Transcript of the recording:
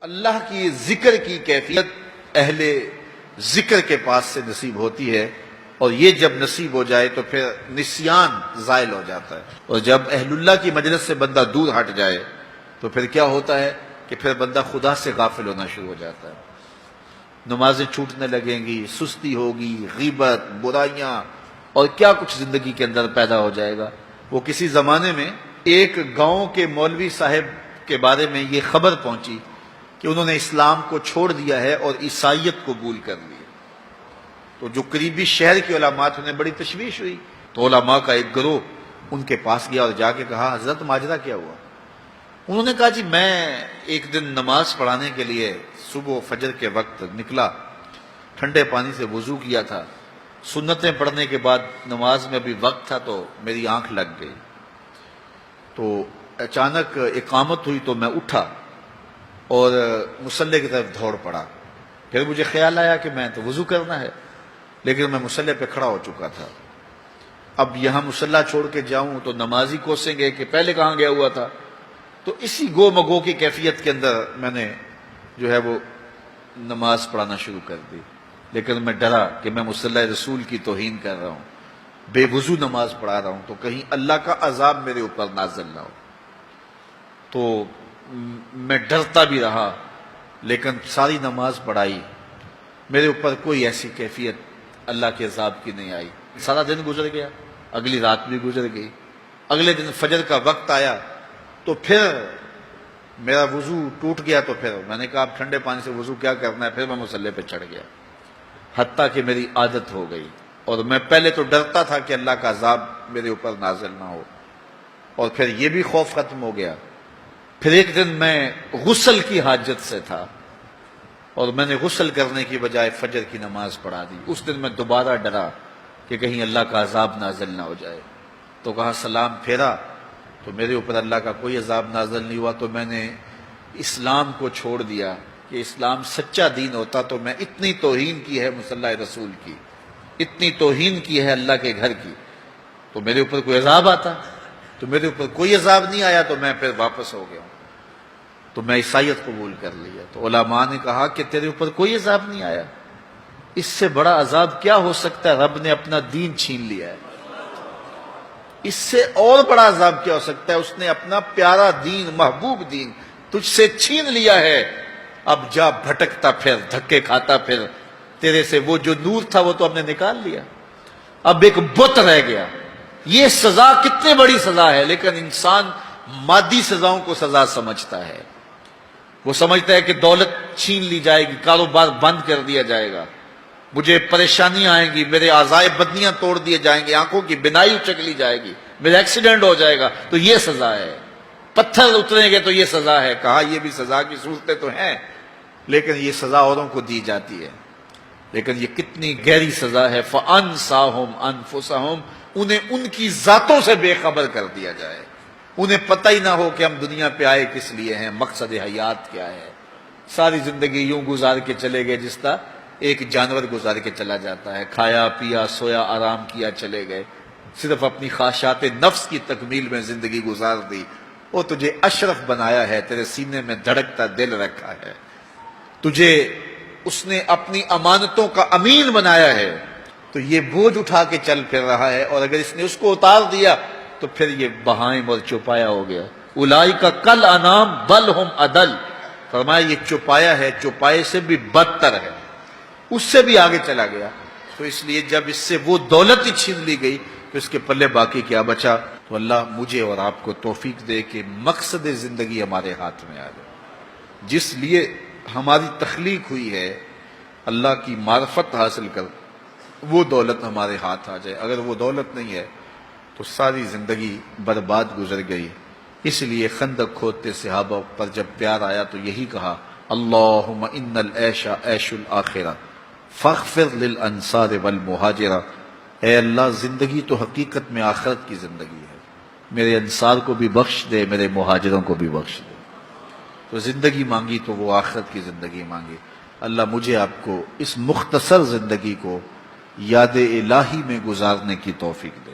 اللہ کی ذکر کی کیفیت اہل ذکر کے پاس سے نصیب ہوتی ہے، اور یہ جب نصیب ہو جائے تو پھر نسیان زائل ہو جاتا ہے۔ اور جب اہل اللہ کی مجلس سے بندہ دور ہٹ جائے تو پھر کیا ہوتا ہے کہ پھر بندہ خدا سے غافل ہونا شروع ہو جاتا ہے، نمازیں چھوٹنے لگیں گی، سستی ہوگی، غیبت، برائیاں اور کیا کچھ زندگی کے اندر پیدا ہو جائے گا۔ وہ کسی زمانے میں ایک گاؤں کے مولوی صاحب کے بارے میں یہ خبر پہنچی کہ انہوں نے اسلام کو چھوڑ دیا ہے اور عیسائیت قبول کر لی۔ تو جو قریبی شہر کے علماء تھے انہیں بڑی تشویش ہوئی، تو علماء کا ایک گروہ ان کے پاس گیا اور جا کے کہا، حضرت ماجرا کیا ہوا؟ انہوں نے کہا، جی میں ایک دن نماز پڑھانے کے لیے صبح فجر کے وقت نکلا، ٹھنڈے پانی سے وضو کیا تھا، سنتیں پڑھنے کے بعد نماز میں بھی وقت تھا تو میری آنکھ لگ گئی، تو اچانک اقامت ہوئی تو میں اٹھا اور مصلی کی طرف دوڑ پڑا۔ پھر مجھے خیال آیا کہ میں تو وضو کرنا ہے، لیکن میں مصلی پہ کھڑا ہو چکا تھا، اب یہاں مصلی چھوڑ کے جاؤں تو نمازی کوسیں گے کہ پہلے کہاں گیا ہوا تھا۔ تو اسی گو مگو کی کیفیت کے اندر میں نے جو ہے وہ نماز پڑھانا شروع کر دی، لیکن میں ڈرا کہ میں مصلی رسول کی توہین کر رہا ہوں، بے وضو نماز پڑھا رہا ہوں، تو کہیں اللہ کا عذاب میرے اوپر نازل نہ ہو۔ تو میں ڈرتا بھی رہا، لیکن ساری نماز پڑھائی، میرے اوپر کوئی ایسی کیفیت اللہ کے عذاب کی نہیں آئی۔ سارا دن گزر گیا، اگلی رات بھی گزر گئی، اگلے دن فجر کا وقت آیا تو پھر میرا وضو ٹوٹ گیا، تو پھر میں نے کہا اب ٹھنڈے پانی سے وضو کیا کرنا ہے، پھر میں مصلی پہ چڑھ گیا، حتیٰ کہ میری عادت ہو گئی۔ اور میں پہلے تو ڈرتا تھا کہ اللہ کا عذاب میرے اوپر نازل نہ ہو، اور پھر یہ بھی خوف ختم ہو گیا۔ پھر ایک دن میں غسل کی حاجت سے تھا اور میں نے غسل کرنے کی بجائے فجر کی نماز پڑھا دی۔ اس دن میں دوبارہ ڈرا کہ کہیں اللہ کا عذاب نازل نہ ہو جائے، تو کہا سلام پھیرا تو میرے اوپر اللہ کا کوئی عذاب نازل نہیں ہوا۔ تو میں نے اسلام کو چھوڑ دیا کہ اسلام سچا دین ہوتا تو میں اتنی توہین کی ہے مصلی رسول کی، اتنی توہین کی ہے اللہ کے گھر کی، تو میرے اوپر کوئی عذاب آتا، تو میرے اوپر کوئی عذاب نہیں آیا، تو میں پھر واپس ہو گیا ہوں، تو میں عیسائیت قبول کر لیا۔ تو علماء نے کہا کہ تیرے اوپر کوئی عذاب نہیں آیا، اس سے بڑا عذاب کیا ہو سکتا ہے؟ رب نے اپنا دین چھین لیا ہے، اس سے اور بڑا عذاب کیا ہو سکتا ہے؟ اس نے اپنا پیارا دین، محبوب دین تجھ سے چھین لیا ہے، اب جا بھٹکتا پھر، دھکے کھاتا پھر، تیرے سے وہ جو نور تھا وہ تو ہم نے نکال لیا، اب ایک بت رہ گیا۔ یہ سزا کتنی بڑی سزا ہے، لیکن انسان مادی سزاؤں کو سزا سمجھتا ہے، وہ سمجھتا ہے کہ دولت چھین لی جائے گی، کاروبار بند کر دیا جائے گا، مجھے پریشانیاں آئیں گی، میرے اعضائے بدنیاں توڑ دیے جائیں گے، آنکھوں کی بینائی اچک لی جائے گی، میرا ایکسیڈنٹ ہو جائے گا، تو یہ سزا ہے، پتھر اتریں گے تو یہ سزا ہے۔ کہا یہ بھی سزا کی صورتیں تو ہیں، لیکن یہ سزا اوروں کو دی جاتی ہے، لیکن یہ کتنی گہری سزا ہے۔ فَأَنْسَاهُمْ أَنفُسَهُمْ، انہیں ان کی ذاتوں سے بے خبر کر دیا جائے، انہیں پتہ ہی نہ ہو کہ ہم دنیا پہ آئے کس لیے ہیں، مقصد حیات کیا ہے۔ ساری زندگی یوں گزار کے چلے گئے جس طرح ایک جانور گزار کے چلا جاتا ہے، کھایا پیا سویا آرام کیا چلے گئے، صرف اپنی خواہشات نفس کی تکمیل میں زندگی گزار دی۔ وہ تجھے اشرف بنایا ہے، تیرے سینے میں دھڑکتا دل رکھا ہے، تجھے اس نے اپنی امانتوں کا امین بنایا ہے، تو یہ بوجھ اٹھا کے چل پھر رہا ہے، اور اگر اس نے اس کو اتار دیا تو پھر یہ بہائم اور چوپایا ہو گیا۔ اولئک کالانعام بل ہم اضل، فرمایا یہ چوپایا ہے، چوپائے سے بھی بدتر ہے، اس سے بھی آگے چلا گیا۔ تو اس لیے جب اس سے وہ دولت ہی چھین لی گئی تو اس کے پلے باقی کیا بچا؟ تو اللہ مجھے اور آپ کو توفیق دے کہ مقصد زندگی ہمارے ہاتھ میں آ جائے، جس لیے ہماری تخلیق ہوئی ہے، اللہ کی معرفت حاصل کر وہ دولت ہمارے ہاتھ آ جائے۔ اگر وہ دولت نہیں ہے تو ساری زندگی برباد گزر گئی۔ اس لیے خندق کھودتے صحابہ پر جب پیار آیا تو یہی کہا، اللہم ان العیش عیش الآخرہ فاغفر للانصار والمہاجرہ، اے اللہ زندگی تو حقیقت میں آخرت کی زندگی ہے، میرے انصار کو بھی بخش دے، میرے مہاجروں کو بھی بخش دے۔ تو زندگی مانگی تو وہ آخرت کی زندگی مانگی۔ اللہ مجھے آپ کو اس مختصر زندگی کو یاد الہی میں گزارنے کی توفیق دے۔